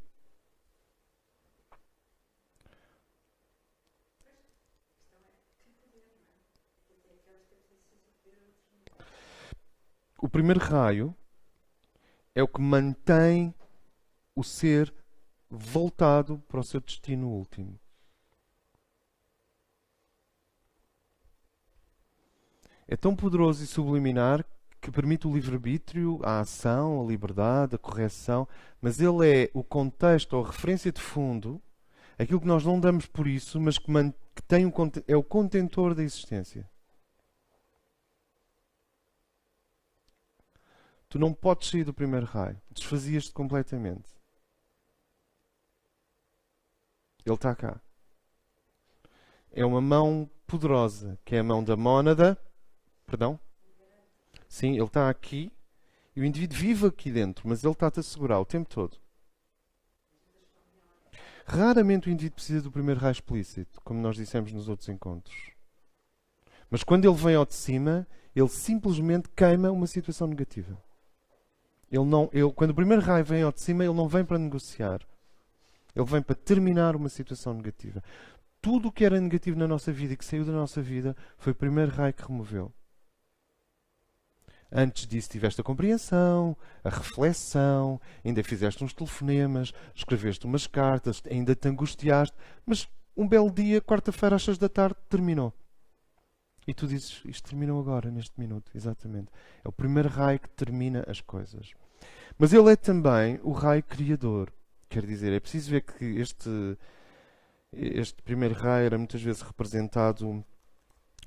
O primeiro raio é o que mantém o ser voltado para o seu destino último. É tão poderoso e subliminar que permite o livre-arbítrio, a ação, a liberdade, a correção, mas ele é o contexto ou a referência de fundo, aquilo que nós não damos por isso, mas que tem é o contentor da existência. Tu não podes sair do primeiro raio. Desfazias-te completamente. Ele está cá. É uma mão poderosa, que é a mão da mónada. Perdão? Sim, ele está aqui e o indivíduo vive aqui dentro, mas ele está-te a segurar o tempo todo. Raramente o indivíduo precisa do primeiro raio explícito, como nós dissemos nos outros encontros. Mas quando ele vem ao de cima, ele simplesmente queima uma situação negativa. Quando o primeiro raio vem ao de cima, ele não vem para negociar. Ele vem para terminar uma situação negativa. Tudo o que era negativo na nossa vida e que saiu da nossa vida foi o primeiro raio que removeu. Antes disso tiveste a compreensão, a reflexão, ainda fizeste uns telefonemas, escreveste umas cartas, ainda te angustiaste, mas um belo dia, quarta-feira às 6 da tarde, terminou. E tu dizes, isto terminou agora, neste minuto, exatamente. É o primeiro raio que termina as coisas. Mas ele é também o raio criador. Quer dizer, é preciso ver que este primeiro raio era muitas vezes representado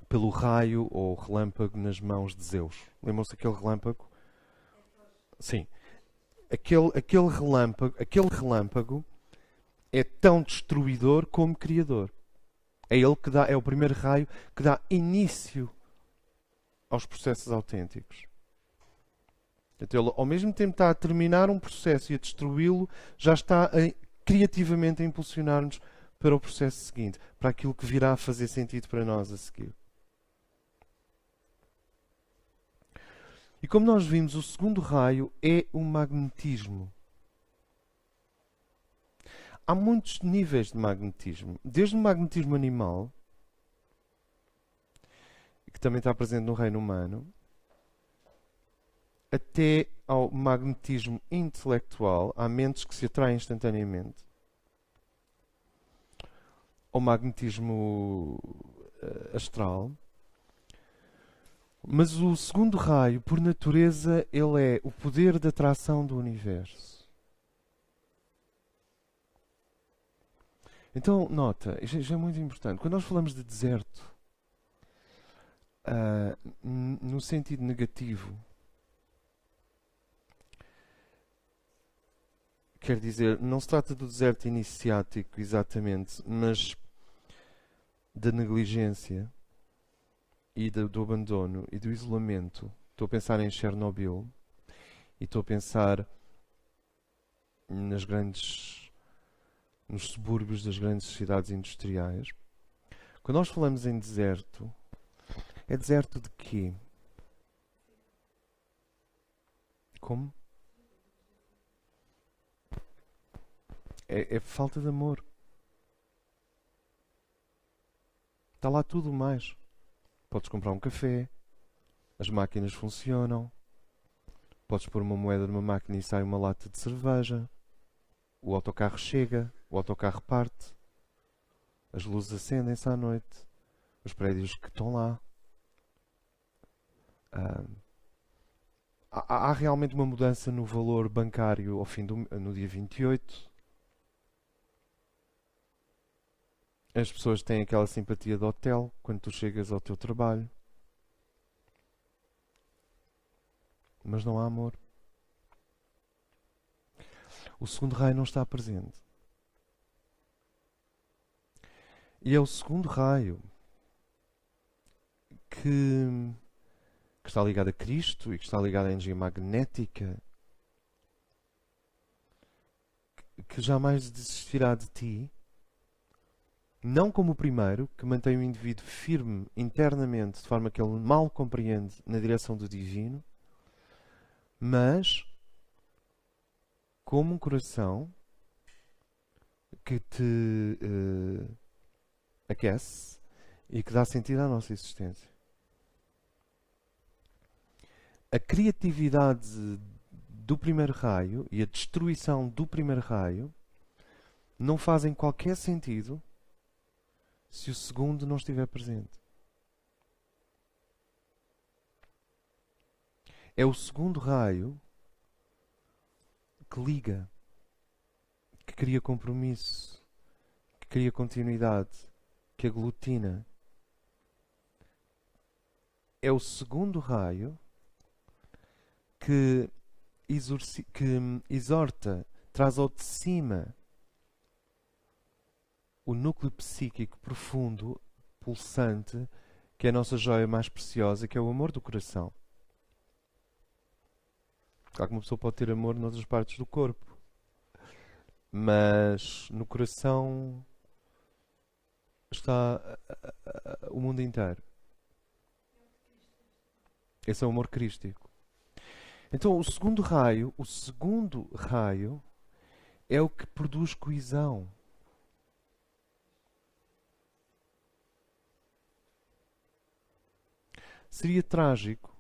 pelo raio ou relâmpago nas mãos de Zeus. Lembram-se daquele relâmpago? Sim. Aquele relâmpago é tão destruidor como criador. É ele que dá, é o primeiro raio que dá início aos processos autênticos. Então, ele, ao mesmo tempo está a terminar um processo e a destruí-lo, já está criativamente a impulsionar-nos para o processo seguinte, para aquilo que virá a fazer sentido para nós a seguir. E como nós vimos, o segundo raio é o magnetismo. Há muitos níveis de magnetismo. Desde o magnetismo animal, que também está presente no reino humano, até ao magnetismo intelectual. Há mentes que se atraem instantaneamente. Ao magnetismo astral. Mas o segundo raio, por natureza, ele é o poder de atração do universo. Então, nota, isto é muito importante. Quando nós falamos de deserto, no sentido negativo, quer dizer, não se trata do deserto iniciático exatamente, mas da negligência e do abandono e do isolamento. Estou a pensar em Chernobyl e estou a pensar nos subúrbios das grandes cidades industriais. Quando nós falamos em deserto, é deserto de quê? Como? É falta de amor. Está lá tudo mais. Podes comprar um café, as máquinas funcionam, podes pôr uma moeda numa máquina e sai uma lata de cerveja, o autocarro chega, o autocarro parte, as luzes acendem-se à noite, os prédios que estão lá. Há realmente uma mudança no valor bancário ao fim no dia 28. As pessoas têm aquela simpatia de hotel quando tu chegas ao teu trabalho. Mas não há amor. O segundo raio não está presente. E é o segundo raio que está ligado a Cristo e que está ligado à energia magnética, que jamais desistirá de ti. Não como o primeiro, que mantém o indivíduo firme internamente, de forma que ele mal compreende na direção do divino, mas como um coração que te aquece e que dá sentido à nossa existência. a criatividade do primeiro raio e a destruição do primeiro raio não fazem qualquer sentido se o segundo não estiver presente. É o segundo raio que liga, que cria compromisso, que cria continuidade, que aglutina. É o segundo raio que exorta, traz ao de cima o núcleo psíquico profundo, pulsante, que é a nossa joia mais preciosa, que é o amor do coração. Claro que uma pessoa pode ter amor noutras partes do corpo, mas no coração está o mundo inteiro. Esse é o amor crístico. Então, o segundo raio é o que produz coesão. Seria trágico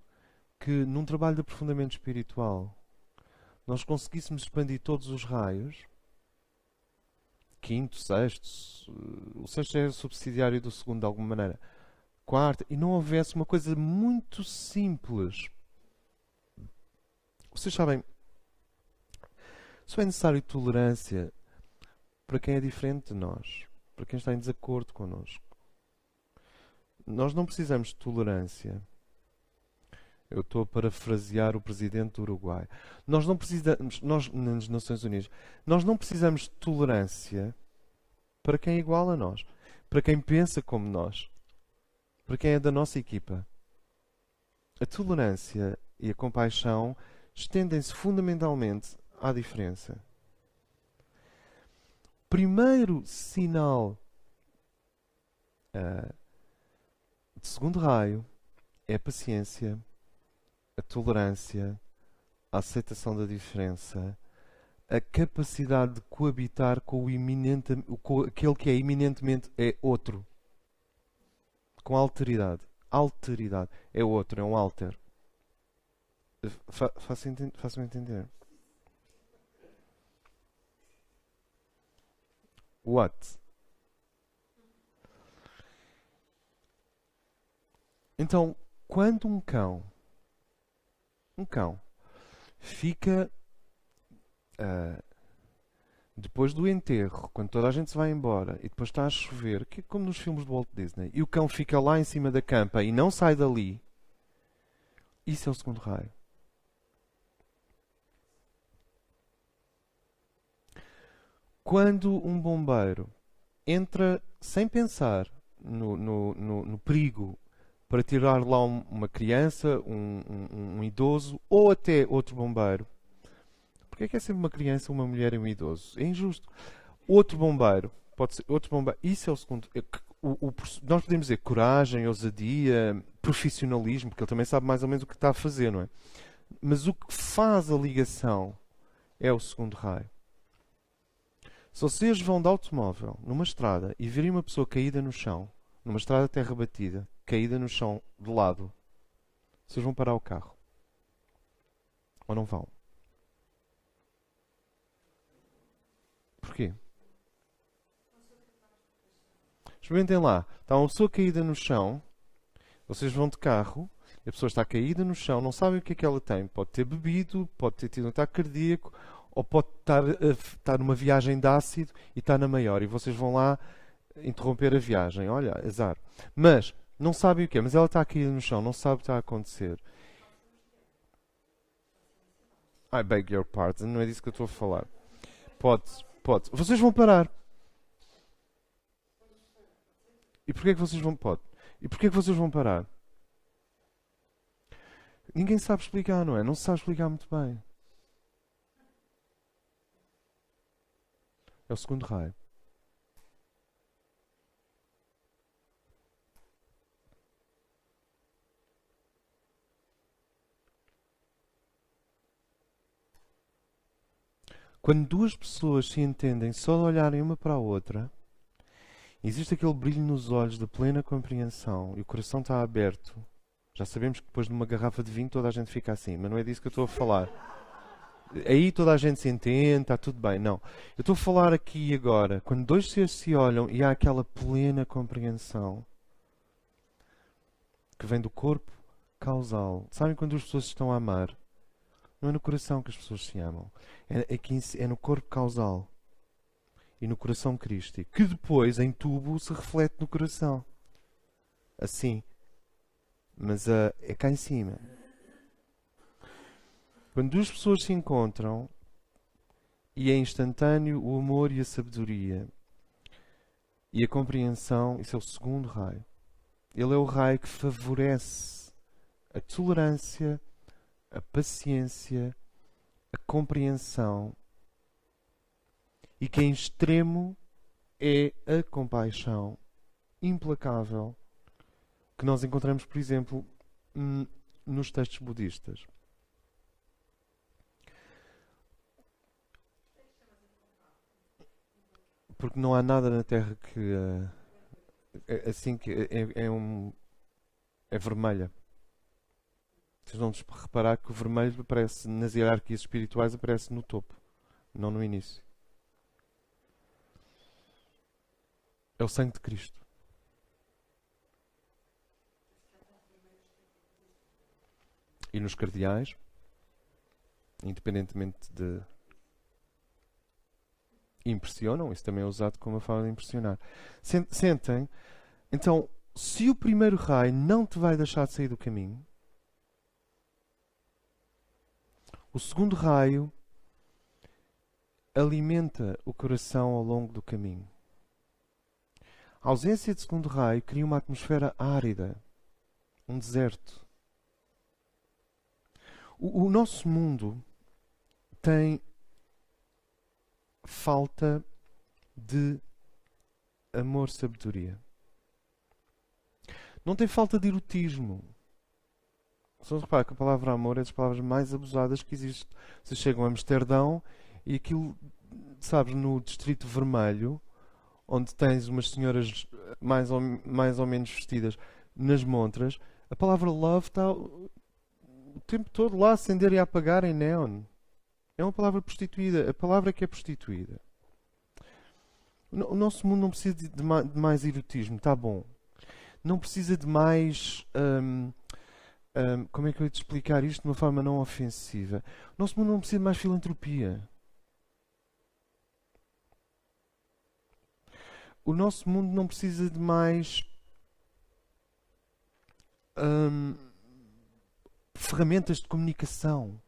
que num trabalho de aprofundamento espiritual nós conseguíssemos expandir todos os raios, quinto, sexto, o sexto é subsidiário do segundo de alguma maneira, quarto, e não houvesse uma coisa muito simples. Vocês sabem, só é necessário tolerância para quem é diferente de nós, para quem está em desacordo connosco. Nós não precisamos de tolerância. Eu estou a parafrasear o presidente do Uruguai. Nós não precisamos, nas Nações Unidas, nós não precisamos de tolerância para quem é igual a nós, para quem pensa como nós, para quem é da nossa equipa. A tolerância e a compaixão estendem-se fundamentalmente à diferença. Primeiro sinal de segundo raio é a paciência, a tolerância, a aceitação da diferença, a capacidade de coabitar com aquele que é eminentemente outro, com alteridade. Alteridade é outro, é um alter. Faço-me entender. What? Então, quando um cão fica depois do enterro, quando toda a gente se vai embora e depois está a chover, que é como nos filmes do Walt Disney, e o cão fica lá em cima da campa e não sai dali, isso é o segundo raio. Quando um bombeiro entra sem pensar no perigo para tirar lá uma criança, um idoso ou até outro bombeiro. Porque é que é sempre uma criança, uma mulher e um idoso? É injusto. Outro bombeiro, pode ser outro bombeiro. Isso é o segundo. Nós podemos dizer coragem, ousadia, profissionalismo, porque ele também sabe mais ou menos o que está a fazer, não é? Mas o que faz a ligação é o segundo raio. Se vocês vão de automóvel numa estrada e virem uma pessoa caída no chão, numa estrada de terra batida, caída no chão de lado, vocês vão parar o carro? Ou não vão? Porquê? Experimentem lá. Está uma pessoa caída no chão, vocês vão de carro, a pessoa está caída no chão, não sabem o que é que ela tem. Pode ter bebido, pode ter tido um ataque cardíaco, ou pode estar numa viagem de ácido e está na maior. E vocês vão lá interromper a viagem. Olha, azar. Mas não sabem o que é. Mas ela está caída no chão, não sabe o que está a acontecer. I beg your pardon, não é disso que eu estou a falar. Pode. Vocês vão parar. E porquê é que vocês vão... Pode. E porquê é que vocês vão parar? Ninguém sabe explicar, não é? Não se sabe explicar muito bem. É o segundo raio. Quando duas pessoas se entendem só de olharem uma para a outra, existe aquele brilho nos olhos da plena compreensão e o coração está aberto Já sabemos que depois de uma garrafa de vinho toda a gente fica assim, mas não é disso que eu estou a falar. Aí toda a gente se entende, está tudo bem. Não. Eu estou a falar aqui e agora, quando dois seres se olham e há aquela plena compreensão que vem do corpo causal. Sabem quando as pessoas se estão a amar? Não é no coração que as pessoas se amam. É no corpo causal. E no coração crístico. Que depois, em tubo, se reflete no coração. Assim. Mas é cá em cima. Quando duas pessoas se encontram e é instantâneo o amor e a sabedoria e a compreensão, isso é o segundo raio. Ele é o raio que favorece a tolerância, a paciência, a compreensão e que em extremo é a compaixão implacável que nós encontramos, por exemplo, nos textos budistas. Porque não há nada na Terra que assim que é vermelha. Vocês vão reparar que o vermelho aparece nas hierarquias espirituais, aparece no topo, não no início. É o sangue de Cristo. E nos cardeais, independentemente de impressionam, isso também é usado como uma forma de impressionar. Sentem, então, se o primeiro raio não te vai deixar de sair do caminho, o segundo raio alimenta o coração ao longo do caminho. A ausência de segundo raio cria uma atmosfera árida, um deserto. O nosso mundo tem falta de amor-sabedoria. Não tem falta de erotismo. Só reparar que a palavra amor é das palavras mais abusadas que existe. Vocês chegam a Amsterdão e aquilo, sabes, no Distrito Vermelho, onde tens umas senhoras mais ou menos vestidas nas montras, a palavra love está o tempo todo lá a acender e a apagar em neon. É uma palavra prostituída. A palavra que é prostituída. O nosso mundo não precisa de mais erotismo. Está bom. Não precisa de mais... como é que eu ia te explicar isto de uma forma não ofensiva? O nosso mundo não precisa de mais filantropia. O nosso mundo não precisa de mais... ferramentas de comunicação.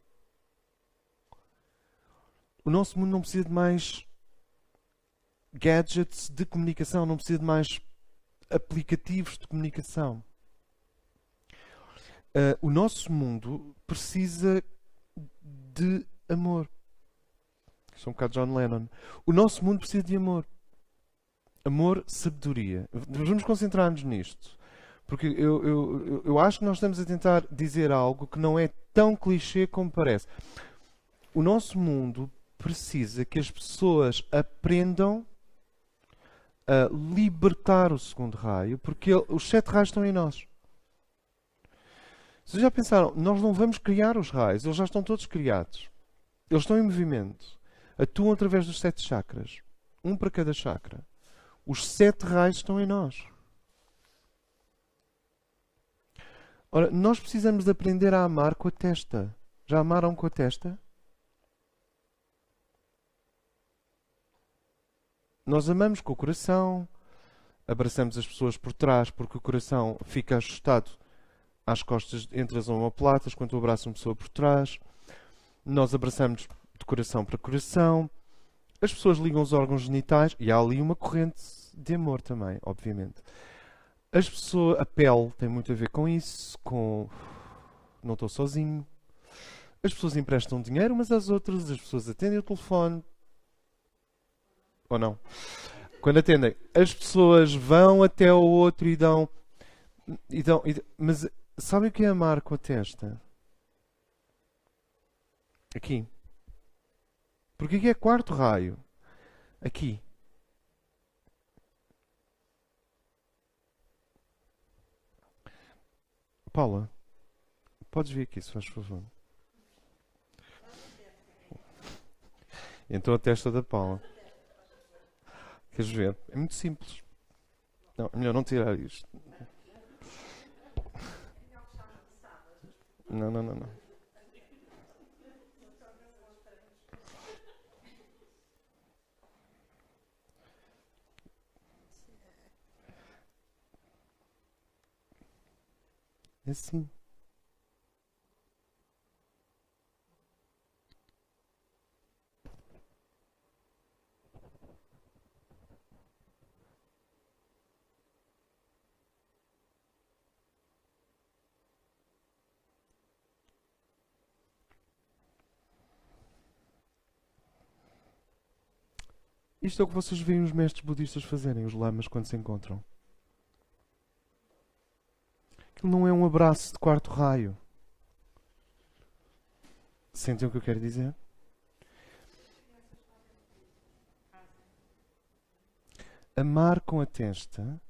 O nosso mundo não precisa de mais gadgets de comunicação, não precisa de mais aplicativos de comunicação. O nosso mundo precisa de amor. Isto é um bocado John Lennon. O nosso mundo precisa de amor. Amor, sabedoria. Vamos concentrar-nos nisto. Porque eu acho que nós estamos a tentar dizer algo que não é tão clichê como parece. O nosso mundo precisa que as pessoas aprendam a libertar o segundo raio, porque os 7 raios estão em nós. Vocês já pensaram, nós não vamos criar os raios, eles já estão todos criados. Eles estão em movimento. Atuam através dos 7 chakras. Um para cada chakra. Os 7 raios estão em nós. Ora, nós precisamos de aprender a amar com a testa. Já amaram com a testa? Nós amamos com o coração, abraçamos as pessoas por trás porque o coração fica ajustado às costas entre as omoplatas quando tu abraças uma pessoa por trás. Nós abraçamos de coração para coração. As pessoas ligam os órgãos genitais e há ali uma corrente de amor também, obviamente. A pele tem muito a ver com isso, com não estou sozinho. As pessoas emprestam dinheiro umas às outras, as pessoas atendem o telefone. Ou não? Quando atendem, as pessoas vão até o outro e dão. Mas sabem o que é amar com a testa? Aqui. Porque aqui é 4º raio. Aqui. Paula, Podes vir aqui, se faz favor. Então a testa da Paula. Queres ver? É muito simples. Não, é melhor não tirar isto. Não, não, não, não. É assim. Isto é o que vocês veem os mestres budistas fazerem, os lamas, quando se encontram. Aquilo não é um abraço de quarto raio. Sentem o que eu quero dizer? Amar com a testa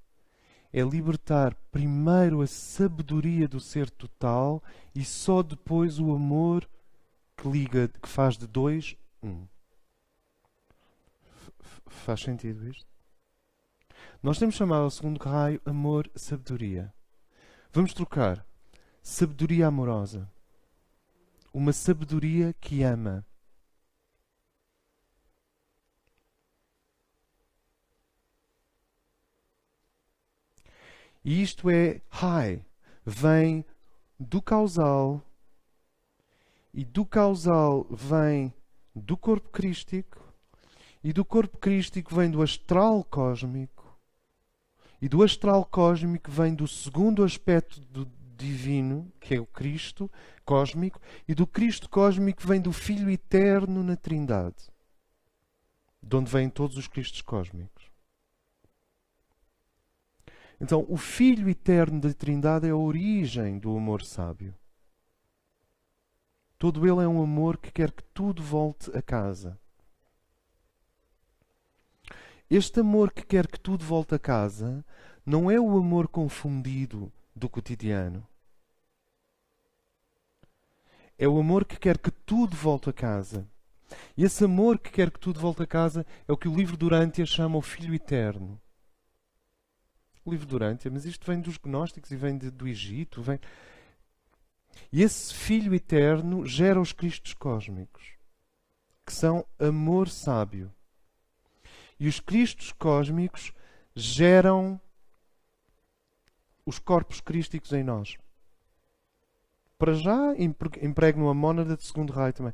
é libertar primeiro a sabedoria do ser total e só depois o amor que liga, que faz de dois um. Faz sentido isto? Nós temos chamado ao segundo raio amor-sabedoria. Vamos trocar. Sabedoria amorosa. Uma sabedoria que ama. E isto é high. Vem do causal. E do causal vem do corpo crístico. E do corpo crístico vem do astral cósmico. E do astral cósmico vem do segundo aspecto do divino, que é o Cristo cósmico. E do Cristo cósmico vem do Filho eterno na Trindade. De onde vêm todos os Cristos cósmicos. Então, o Filho eterno da Trindade é a origem do amor sábio. Todo ele é um amor que quer que tudo volte a casa. Este amor que quer que tudo volte a casa não é o amor confundido do cotidiano. É o amor que quer que tudo volte a casa. E esse amor que quer que tudo volte a casa é o que o livro Durântia chama o Filho Eterno. O livro Durântia, mas isto vem dos gnósticos e vem do Egito. E esse Filho Eterno gera os Cristos cósmicos, que são amor sábio. E os Cristos cósmicos geram os corpos crísticos em nós. Para já impregnam a mónada de segundo raio também.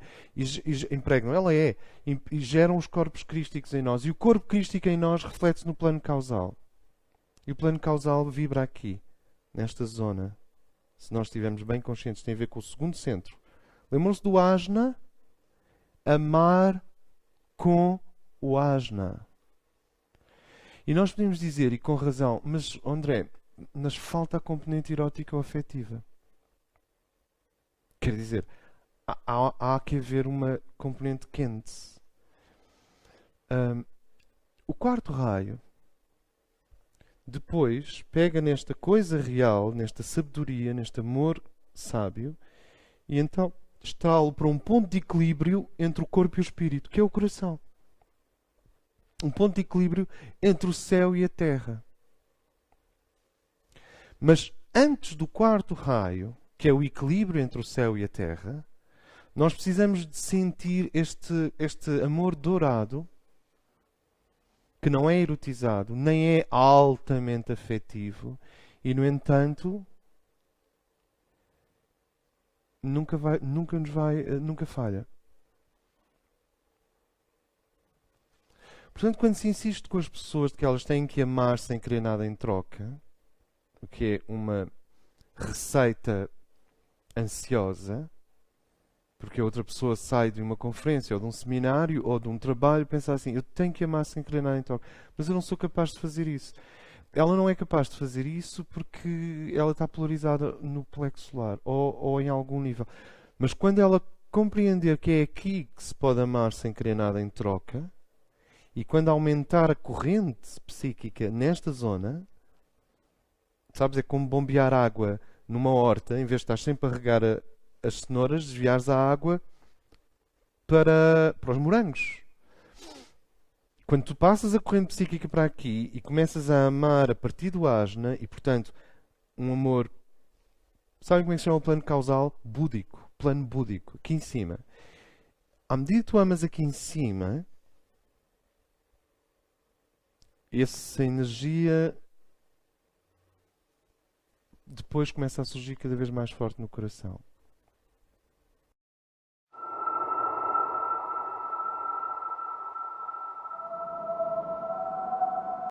Impregnam, ela é. E geram os corpos crísticos em nós. E o corpo crístico em nós reflete-se no plano causal. E o plano causal vibra aqui, nesta zona. Se nós estivermos bem conscientes, tem a ver com o segundo centro. Lembram-se do asna? Amar com o asna. E nós podemos dizer, e com razão, mas André, nos falta a componente erótica ou afetiva. Quer dizer, há que haver uma componente quente. O quarto raio depois pega nesta coisa real, nesta sabedoria, neste amor sábio, e então está-lo para um ponto de equilíbrio entre o corpo e o espírito, que é o coração. Um ponto de equilíbrio entre o céu e a terra. Mas antes do quarto raio, que é o equilíbrio entre o céu e a terra, nós precisamos de sentir este amor dourado, que não é erotizado, nem é altamente afetivo, e no entanto nunca falha. Portanto, quando se insiste com as pessoas de que elas têm que amar sem querer nada em troca, o que é uma receita ansiosa, porque a outra pessoa sai de uma conferência, ou de um seminário, ou de um trabalho, e pensa assim, eu tenho que amar sem querer nada em troca, mas eu não sou capaz de fazer isso. Ela não é capaz de fazer isso porque ela está polarizada no plexo solar, ou em algum nível. Mas quando ela compreender que é aqui que se pode amar sem querer nada em troca, e quando aumentar a corrente psíquica nesta zona, sabes, é como bombear água numa horta, em vez de estar sempre a regar as cenouras, desviares a água para os morangos. Quando tu passas a corrente psíquica para aqui e começas a amar a partir do asna, e portanto, um amor, sabem como é que se chama o plano causal? Búdico. Plano búdico, aqui em cima. À medida que tu amas aqui em cima, essa energia depois começa a surgir cada vez mais forte no coração.